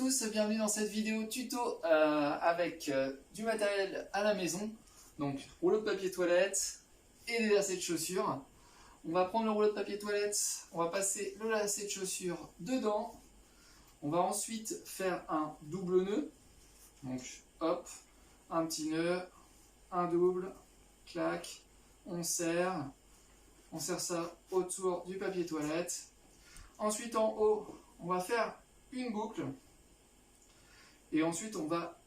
tous, bienvenue dans cette vidéo tuto avec du matériel à la maison. Donc rouleau de papier toilette et des lacets de chaussures. On va prendre le rouleau de papier toilette, on va passer le lacet de chaussures dedans. On va ensuite faire un double nœud. Donc hop, un petit nœud, un double, clac, on serre ça autour du papier toilette. Ensuite en haut, on va faire une boucle et ensuite on va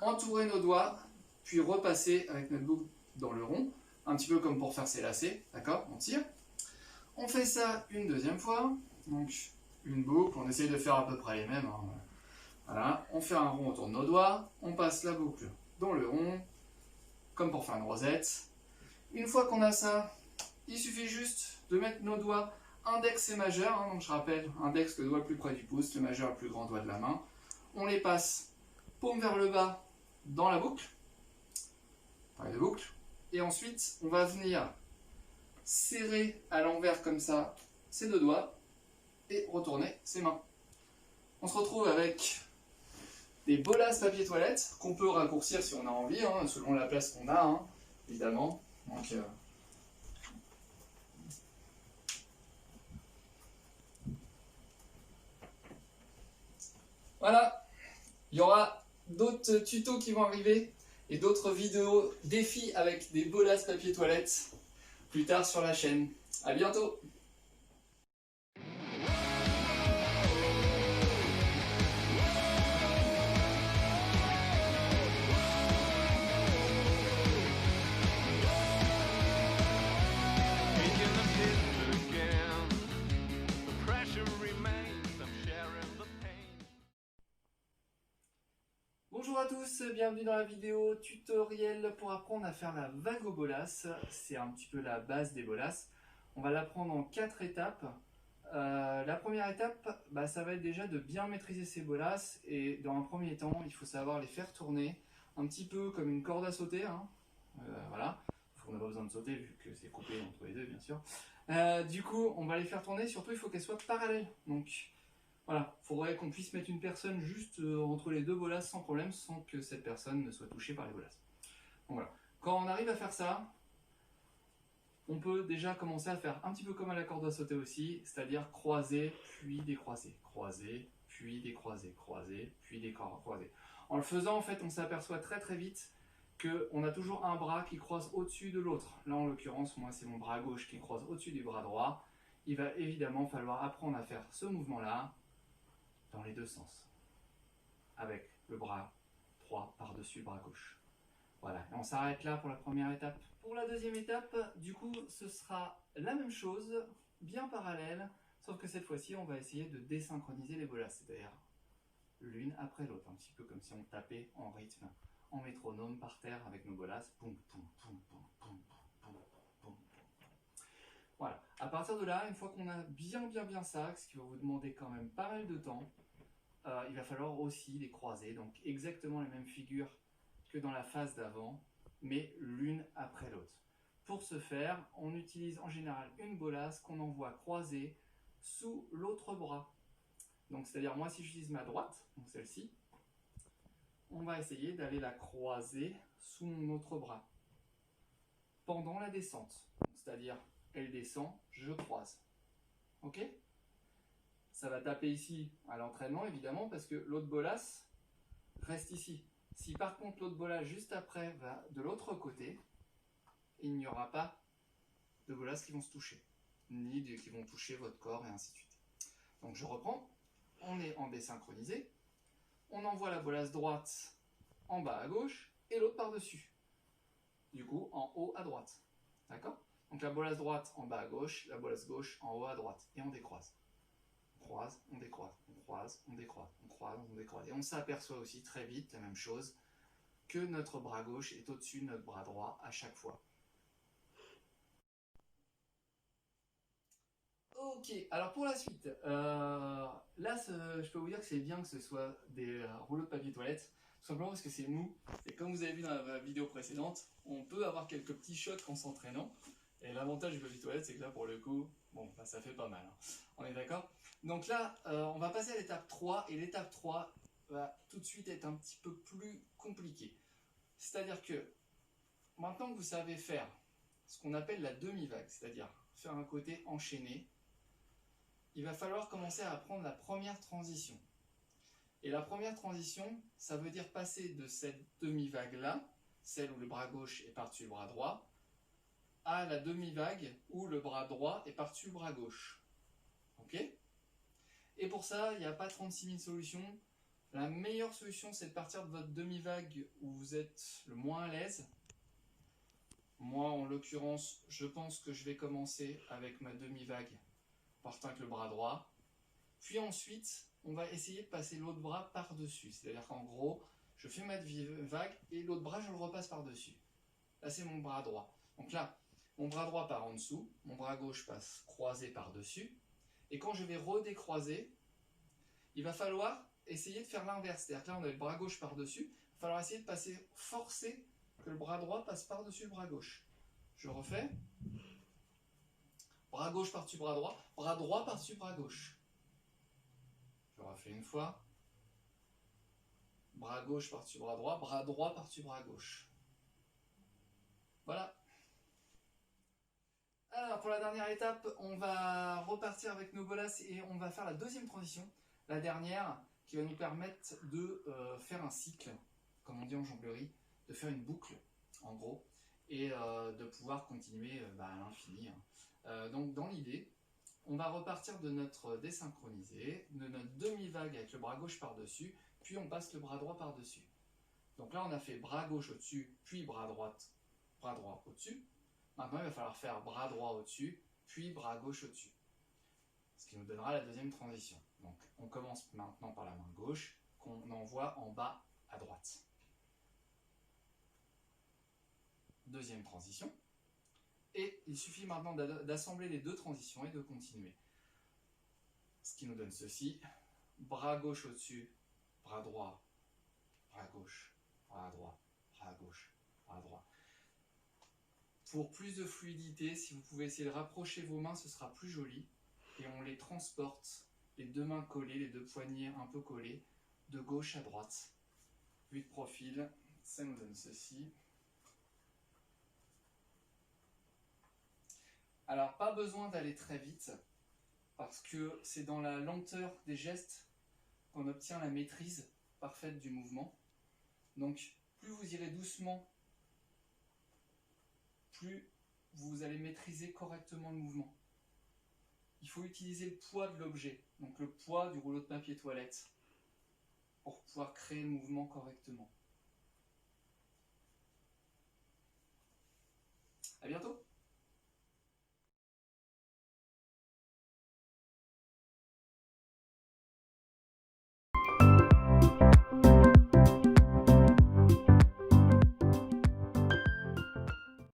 entourer nos doigts puis repasser avec notre boucle dans le rond, un petit peu comme pour faire ses lacets, d'accord? On tire. On fait ça une deuxième fois, donc une boucle, on essaye de faire à peu près les mêmes, hein. Voilà, on fait un rond autour de nos doigts, on passe la boucle dans le rond, comme pour faire une rosette. Une fois qu'on a ça, il suffit juste de mettre nos doigts index et majeur, hein, donc je rappelle, index le doigt le plus près du pouce, le majeur le plus grand doigt de la main. On les passe paume vers le bas dans la boucle, pareil de boucle, et ensuite on va venir serrer à l'envers comme ça ces deux doigts et retourner ses mains. On se retrouve avec des bolasses papier toilette qu'on peut raccourcir si on a envie, hein, selon la place qu'on a, hein, évidemment. Donc, voilà, il y aura d'autres tutos qui vont arriver et d'autres vidéos défis avec des bolasses papier toilette plus tard sur la chaîne. À bientôt! Bonjour à tous, bienvenue dans la vidéo tutoriel pour apprendre à faire la vague aux bolasses. C'est un petit peu la base des bolasses. On va l'apprendre en 4 étapes. La première étape, ça va être déjà de bien maîtriser ces bolasses. Et dans un premier temps, il faut savoir les faire tourner un petit peu comme une corde à sauter, hein. Voilà, on n'a pas besoin de sauter vu que c'est coupé entre les deux, bien sûr. Du coup, on va les faire tourner, surtout il faut qu'elles soient parallèles. Donc, voilà, il faudrait qu'on puisse mettre une personne juste entre les deux bolasses sans problème, sans que cette personne ne soit touchée par les bolasses. Donc voilà, quand on arrive à faire ça, on peut déjà commencer à faire un petit peu comme à la corde à sauter aussi, c'est-à-dire croiser, puis décroiser, croiser, puis décroiser, croiser, puis décroiser. En le faisant, en fait, on s'aperçoit très très vite qu'on a toujours un bras qui croise au-dessus de l'autre. Là, en l'occurrence, moi, c'est mon bras gauche qui croise au-dessus du bras droit. Il va évidemment falloir apprendre à faire ce mouvement-là dans les deux sens, avec le bras droit par-dessus le bras gauche. Voilà, et on s'arrête là pour la première étape. Pour la deuxième étape, du coup, ce sera la même chose, bien parallèle, sauf que cette fois-ci, on va essayer de désynchroniser les bolasses, c'est-à-dire l'une après l'autre, un petit peu comme si on tapait en rythme, en métronome par terre avec nos bolasses. Poum, poum, poum, poum, poum, poum, poum, poum. Voilà, à partir de là, une fois qu'on a bien ça, ce qui va vous demander quand même pas mal de temps, il va falloir aussi les croiser, donc exactement les mêmes figures que dans la phase d'avant, mais l'une après l'autre. Pour ce faire, on utilise en général une bolasse qu'on envoie croiser sous l'autre bras. Donc c'est-à-dire moi si j'utilise ma droite, donc celle-ci, on va essayer d'aller la croiser sous mon autre bras pendant la descente. C'est-à-dire elle descend, je croise. Ok ? Ça va taper ici à l'entraînement évidemment parce que l'autre bolasse reste ici. Si par contre l'autre bolasse juste après va de l'autre côté, il n'y aura pas de bolasses qui vont se toucher, ni qui vont toucher votre corps et ainsi de suite. Donc je reprends, on est en désynchronisé, on envoie la bolasse droite en bas à gauche et l'autre par-dessus. Du coup en haut à droite. D'accord ? Donc la bolasse droite en bas à gauche, la bolasse gauche en haut à droite. Et on décroise. On croise, on décroise, on croise, on décroise, on croise, on décroise. Et on s'aperçoit aussi très vite, la même chose, que notre bras gauche est au-dessus de notre bras droit à chaque fois. Ok, alors pour la suite, là je peux vous dire que c'est bien que ce soit des rouleaux de papier toilette, tout simplement parce que c'est mou, et comme vous avez vu dans la vidéo précédente, on peut avoir quelques petits chocs en s'entraînant, Et l'avantage du papier toilette, c'est que là, pour le coup, bon, bah, ça fait pas mal. Hein. On est d'accord? Donc là, on va passer à l'étape 3, et l'étape 3 va tout de suite être un petit peu plus compliquée. C'est-à-dire que, maintenant que vous savez faire ce qu'on appelle la demi-vague, c'est-à-dire faire un côté enchaîné, il va falloir commencer à apprendre la première transition. Et la première transition, ça veut dire passer de cette demi-vague-là, celle où le bras gauche est par-dessus le bras droit, à la demi-vague où le bras droit est par-dessus le bras gauche. Ok? Et pour ça, il n'y a pas 36 000 solutions. La meilleure solution, c'est de partir de votre demi-vague où vous êtes le moins à l'aise. Moi, en l'occurrence, je pense que je vais commencer avec ma demi-vague partant avec le bras droit. Puis ensuite, on va essayer de passer l'autre bras par-dessus. C'est-à-dire qu'en gros, je fais ma demi-vague et l'autre bras, je le repasse par-dessus. Là, c'est mon bras droit. Donc là, mon bras droit part en dessous, mon bras gauche passe croisé par-dessus. Et quand je vais redécroiser, il va falloir essayer de faire l'inverse. C'est-à-dire que là, on a le bras gauche par-dessus. Il va falloir essayer de passer, forcer que le bras droit passe par-dessus le bras gauche. Je refais. Bras gauche par-dessus bras droit par-dessus bras gauche. Je refais une fois. Bras gauche par-dessus bras droit par-dessus bras gauche. Voilà. Alors pour la dernière étape, on va repartir avec nos bolas et on va faire la deuxième transition, la dernière, qui va nous permettre de faire un cycle, comme on dit en jonglerie, de faire une boucle, en gros, et de pouvoir continuer à l'infini. Hein. Donc dans l'idée, on va repartir de notre désynchronisé, de notre demi-vague avec le bras gauche par-dessus, puis on passe le bras droit par-dessus. Donc là, on a fait bras gauche au-dessus, puis bras droit au-dessus. Maintenant, il va falloir faire bras droit au-dessus, puis bras gauche au-dessus. Ce qui nous donnera la deuxième transition. Donc, on commence maintenant par la main gauche, qu'on envoie en bas à droite. Deuxième transition. Et il suffit maintenant d'assembler les deux transitions et de continuer. Ce qui nous donne ceci. Bras gauche au-dessus, bras droit, bras gauche, bras droit, bras gauche, bras droit. Pour plus de fluidité, si vous pouvez essayer de rapprocher vos mains, ce sera plus joli. Et on les transporte, les deux mains collées, les deux poignets un peu collés, de gauche à droite. Vue de profil, ça nous donne ceci. Alors, pas besoin d'aller très vite, parce que c'est dans la lenteur des gestes qu'on obtient la maîtrise parfaite du mouvement. Donc, plus vous irez doucement, plus vous allez maîtriser correctement le mouvement. Il faut utiliser le poids de l'objet, donc le poids du rouleau de papier toilette, pour pouvoir créer le mouvement correctement.